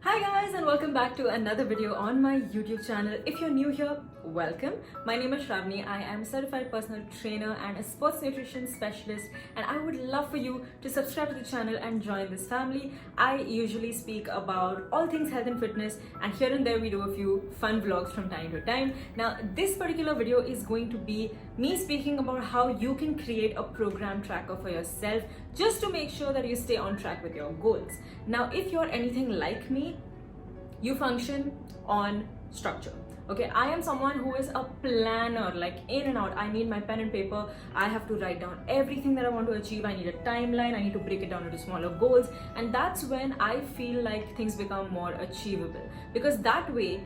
Hi guys, and welcome back to another video on my YouTube channel. If you're new here, welcome. My name is Shravani. I am a certified personal trainer and a sports nutrition specialist, and I would love for you to subscribe to the channel and join this family. I usually speak about all things health and fitness, and here and there we do a few fun vlogs from time to time. Now this particular video is going to be me speaking about how you can create a program tracker for yourself just to make sure that you stay on track with your goals. Now if you're anything like me, you function on structure. Okay, I am someone who is a planner, like in and out. I need my pen and paper. I have to write down everything that I want to achieve. I need a timeline. I need to break it down into smaller goals. And that's when I feel like things become more achievable, because that way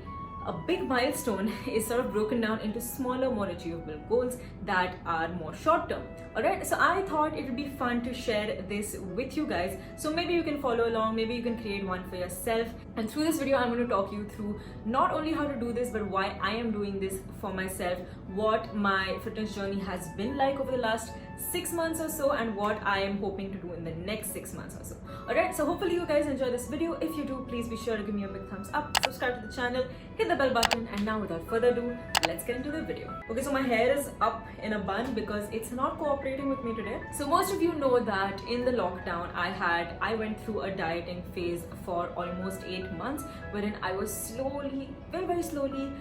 a big milestone is sort of broken down into smaller, more achievable goals that are more short term. Alright, so I thought it would be fun to share this with you guys. So maybe you can follow along, maybe you can create one for yourself. And through this video, I'm going to talk you through not only how to do this, but why I am doing this for myself, what my fitness journey has been like over the last 6 months or so, and what I am hoping to do in the next 6 months or so. Alright, so hopefully you guys enjoy this video. If you do, please be sure to give me a big thumbs up, subscribe to the channel, hit the bell button, and now without further ado, let's get into the video. Okay, so my hair is up in a bun because it's not cooperating with me today. So most of you know that in the lockdown I went through a dieting phase for almost 8 months, wherein I was slowly, very slowly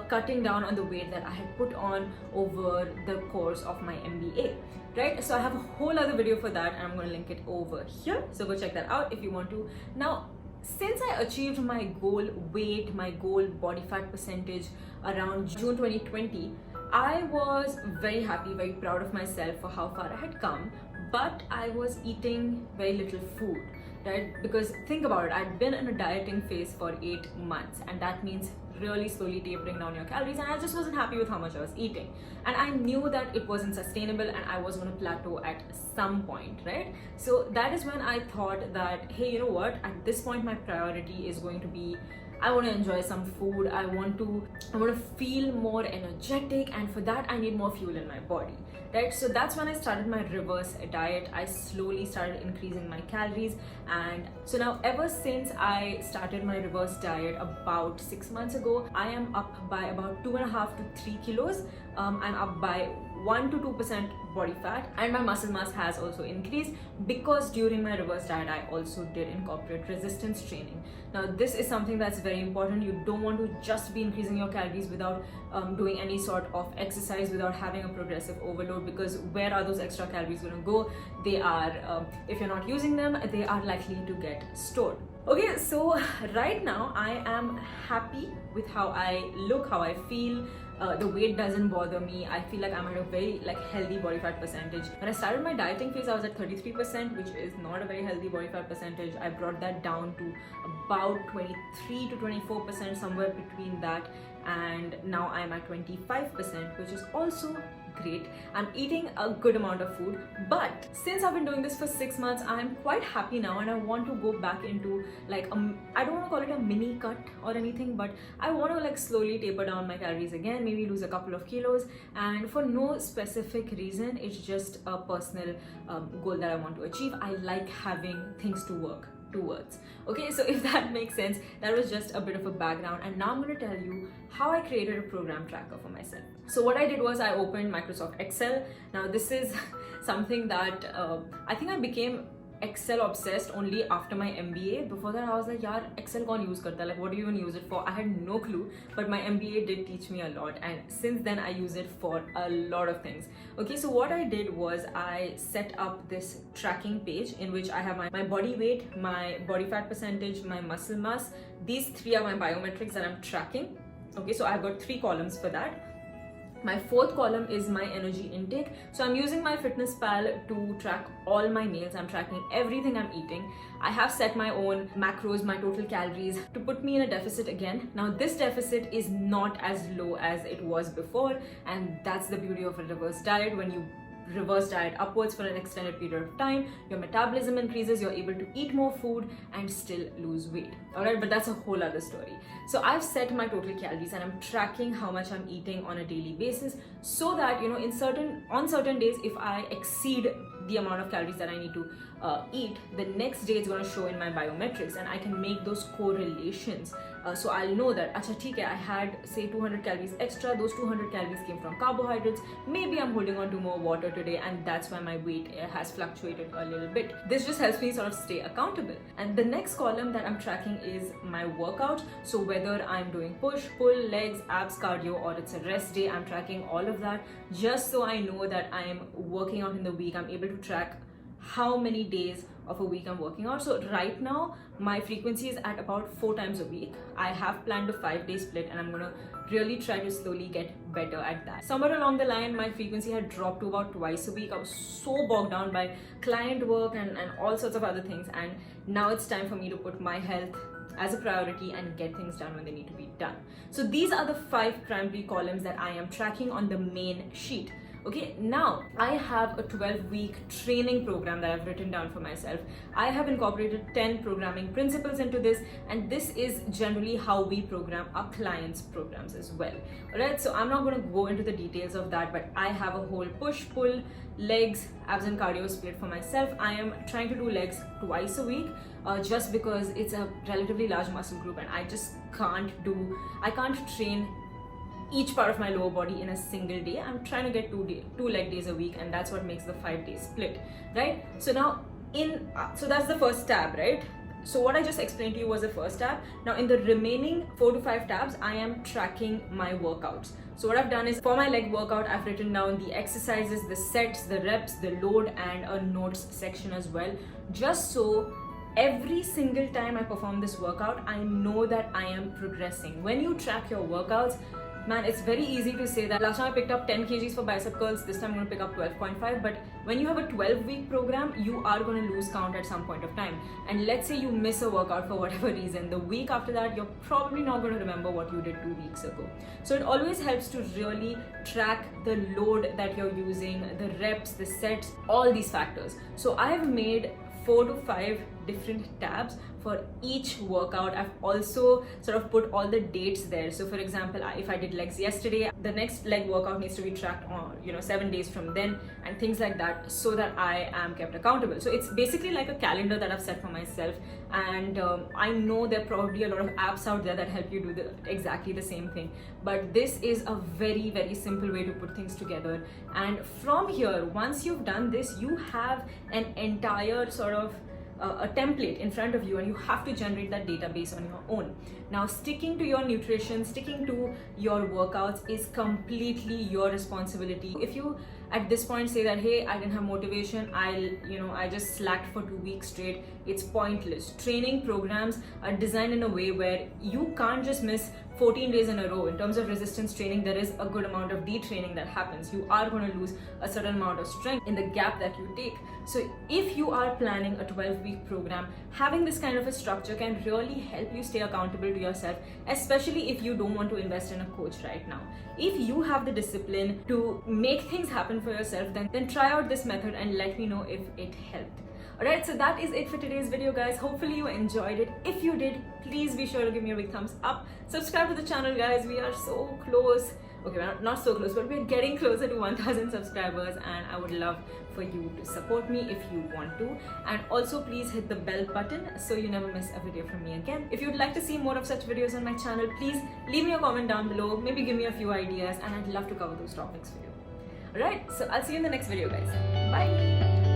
cutting down on the weight that I had put on over the course of my MBA. Right, so I have a whole other video for that, and I'm going to link it over here, so go check that out if you want to. Now, since I achieved my goal weight, my goal body fat percentage around June 2020, I was very happy, very proud of myself for how far I had come, but I was eating very little food, right? Because think about it, I'd been in a dieting phase for 8 months, and that means really slowly tapering down your calories, and I just wasn't happy with how much I was eating, and I knew that it wasn't sustainable and I was going to plateau at some point, right? So that is when I thought that, hey, you know what, at this point my priority is going to be, I want to enjoy some food, I want to feel more energetic, and for that I need more fuel in my body, right? So that's when I started my reverse diet. I slowly started increasing my calories, and so now ever since I started my reverse diet about 6 months ago, I am up by about 2.5 to 3 kilos. I'm up by 1 to 2% body fat, and my muscle mass has also increased because during my reverse diet I also did incorporate resistance training. Now this is something that's very important. You don't want to just be increasing your calories without doing any sort of exercise, without having a progressive overload, because where are those extra calories going to go? They are, if you're not using them, they are likely to get stored. Okay, so right now I am happy with how I look, how I feel. The weight doesn't bother me. I feel like I'm at a very healthy body fat percentage. When I started my dieting phase, I was at 33%, which is not a very healthy body fat percentage. I brought that down to about 23 to 24%, somewhere between that, and now I'm at 25%, which is also great. I'm eating a good amount of food, but since I've been doing this for 6 months, I'm quite happy now, and I want to go back into I don't want to call it a mini cut or anything, but I want to slowly taper down my calories again, maybe lose a couple of kilos, and for no specific reason. It's just a personal goal that I want to achieve. I like having things to work towards. Okay, so if that makes sense, that was just a bit of a background, and now I'm going to tell you how I created a program tracker for myself. So what I did was I opened Microsoft Excel. Now this is something that I think I became Excel obsessed only after my MBA. Before that I was like, yaar, Excel kaun use karta, what do you even use it for? I had no clue, but my MBA did teach me a lot, and since then I use it for a lot of things. Okay, so what I did was I set up this tracking page in which I have my body weight, my body fat percentage, my muscle mass. These 3 are my biometrics that I'm tracking. Okay, so I've got 3 columns for that. My 4th column is my energy intake. So I'm using my fitness pal to track all my meals. I'm tracking everything I'm eating. I have set my own macros, my total calories, to put me in a deficit again. Now this deficit is not as low as it was before, and that's the beauty of a reverse diet. When you reverse diet upwards for an extended period of time, your metabolism increases, you're able to eat more food and still lose weight. Alright, but that's a whole other story. So I've set my total calories, and I'm tracking how much I'm eating on a daily basis, so that on certain days, if I exceed the amount of calories that I need to eat, the next day it's going to show in my biometrics, and I can make those correlations. So I'll know that acha theek hai, I had say 200 calories extra, those 200 calories came from carbohydrates, maybe I'm holding on to more water today, and that's why my weight has fluctuated a little bit. This just helps me sort of stay accountable. And the next column that I'm tracking is my workout. So whether I'm doing push, pull, legs, abs, cardio, or it's a rest day, I'm tracking all of that just so I know that I'm working out in the week. I'm able to track how many days of a week I'm working out. So right now my frequency is at about 4 times a week. I have planned a 5-day split, and I'm gonna really try to slowly get better at that. Somewhere along the line my frequency had dropped to about twice a week. I was so bogged down by client work and all sorts of other things, and now it's time for me to put my health as a priority and get things done when they need to be done. So these are the 5 primary columns that I am tracking on the main sheet. Okay, now I have a 12-week training program that I've written down for myself. I have incorporated 10 programming principles into this, and this is generally how we program our clients' programs as well. Alright, so I'm not going to go into the details of that, but I have a whole push, pull, legs, abs and cardio split for myself. I am trying to do legs twice a week just because it's a relatively large muscle group, and I just can't train each part of my lower body in a single day. I'm trying to get 2 leg days a week, and that's what makes the 5-day split, right? So now so that's the first tab, right? So what I just explained to you was the first tab. Now in the remaining 4 to 5 tabs, I am tracking my workouts. So what I've done is for my leg workout, I've written down the exercises, the sets, the reps, the load, and a notes section as well, just so every single time I perform this workout, I know that I am progressing. When you track your workouts, man, it's very easy to say that last time I picked up 10 kgs for bicep curls, this time I'm going to pick up 12.5. But when you have a 12-week program, you are going to lose count at some point of time. And let's say you miss a workout for whatever reason, the week after that, you're probably not going to remember what you did 2 weeks ago. So it always helps to really track the load that you're using, the reps, the sets, all these factors. So I have made 4 to 5 different tabs for each workout. I've also sort of put all the dates there. So for example, if I did legs yesterday, the next leg workout needs to be tracked on 7 days from then, and things like that, so that I am kept accountable. So it's basically like a calendar that I've set for myself, and I know there are probably a lot of apps out there that help you do exactly the same thing, but this is a very, very simple way to put things together. And from here, once you've done this, you have an entire sort of a template in front of you, and you have to generate that database on your own. Now, sticking to your nutrition, sticking to your workouts is completely your responsibility. If you at this point say that, hey, I didn't have motivation, I just slacked for 2 weeks straight, it's pointless. Training programs are designed in a way where you can't just miss 14 days in a row. In terms of resistance training, there is a good amount of detraining that happens. You are going to lose a certain amount of strength in the gap that you take. So if you are planning a 12-week program, having this kind of a structure can really help you stay accountable to yourself, especially if you don't want to invest in a coach right now. If you have the discipline to make things happen for yourself, then try out this method and let me know if it helped. Alright, so that is it for today's video, guys. Hopefully you enjoyed it. If you did, please be sure to give me a big thumbs up. Subscribe to the channel, guys. We are so close. Okay, we're not so close, but we're getting closer to 1,000 subscribers, and I would love for you to support me if you want to. And also please hit the bell button so you never miss a video from me again. If you'd like to see more of such videos on my channel, please leave me a comment down below. Maybe give me a few ideas, and I'd love to cover those topics for you. Alright, so I'll see you in the next video, guys. Bye!